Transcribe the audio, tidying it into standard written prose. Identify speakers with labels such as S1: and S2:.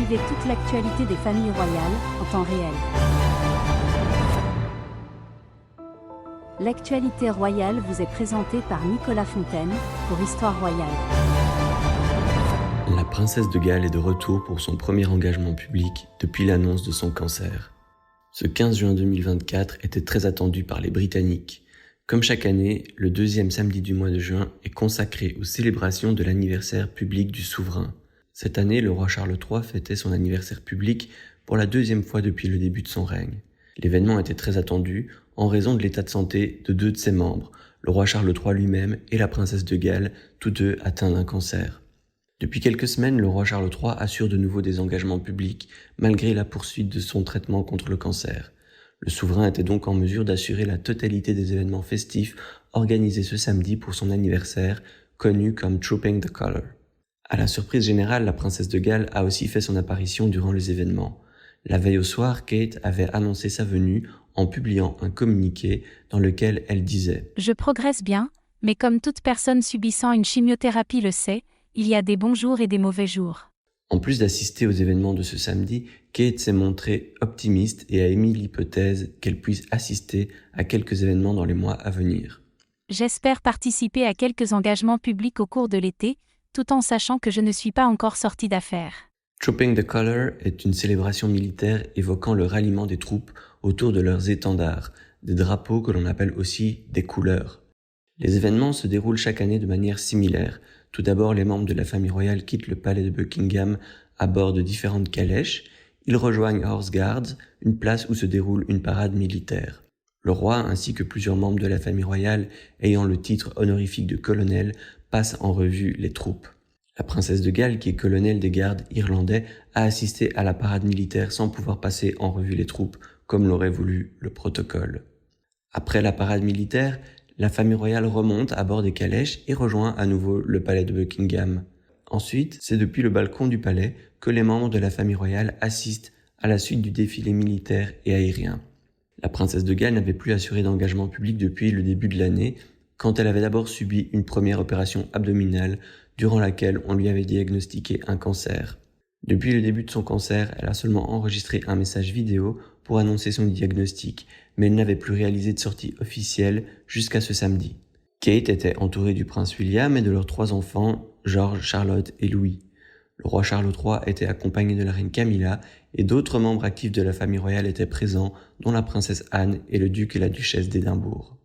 S1: Suivez toute l'actualité des familles royales, en temps réel. L'actualité royale vous est présentée par Nicolas Fontaine, pour Histoire royale.
S2: La princesse de Galles est de retour pour son premier engagement public depuis l'annonce de son cancer. Ce 15 juin 2024 était très attendu par les Britanniques. Comme chaque année, le deuxième samedi du mois de juin est consacré aux célébrations de l'anniversaire public du souverain. Cette année, le roi Charles III fêtait son anniversaire public pour la deuxième fois depuis le début de son règne. L'événement était très attendu en raison de l'état de santé de deux de ses membres, le roi Charles III lui-même et la princesse de Galles, tous deux atteints d'un cancer. Depuis quelques semaines, le roi Charles III assure de nouveau des engagements publics, malgré la poursuite de son traitement contre le cancer. Le souverain était donc en mesure d'assurer la totalité des événements festifs organisés ce samedi pour son anniversaire, connu comme Trooping the Colour. À la surprise générale, la princesse de Galles a aussi fait son apparition durant les événements. La veille au soir, Kate avait annoncé sa venue en publiant un communiqué dans lequel elle disait «
S3: Je progresse bien, mais comme toute personne subissant une chimiothérapie le sait, il y a des bons jours et des mauvais jours. »
S2: En plus d'assister aux événements de ce samedi, Kate s'est montrée optimiste et a émis l'hypothèse qu'elle puisse assister à quelques événements dans les mois à venir.
S3: J'espère participer à quelques engagements publics au cours de l'été, tout en sachant que je ne suis pas encore sortie d'affaires.
S2: Trooping the Colour est une célébration militaire évoquant le ralliement des troupes autour de leurs étendards, des drapeaux que l'on appelle aussi des couleurs. Les événements se déroulent chaque année de manière similaire. Tout d'abord, les membres de la famille royale quittent le palais de Buckingham à bord de différentes calèches. Ils rejoignent Horse Guards, une place où se déroule une parade militaire. Le roi, ainsi que plusieurs membres de la famille royale ayant le titre honorifique de colonel, passent en revue les troupes. La princesse de Galles, qui est colonel des gardes irlandais, a assisté à la parade militaire sans pouvoir passer en revue les troupes, comme l'aurait voulu le protocole. Après la parade militaire, la famille royale remonte à bord des calèches et rejoint à nouveau le palais de Buckingham. Ensuite, c'est depuis le balcon du palais que les membres de la famille royale assistent à la suite du défilé militaire et aérien. La princesse de Galles n'avait plus assuré d'engagement public depuis le début de l'année, quand elle avait d'abord subi une première opération abdominale durant laquelle on lui avait diagnostiqué un cancer. Depuis le début de son cancer, elle a seulement enregistré un message vidéo pour annoncer son diagnostic, mais elle n'avait plus réalisé de sortie officielle jusqu'à ce samedi. Kate était entourée du prince William et de leurs 3 enfants, George, Charlotte et Louis. Le roi Charles III était accompagné de la reine Camilla et d'autres membres actifs de la famille royale étaient présents, dont la princesse Anne et le duc et la duchesse d'Édimbourg.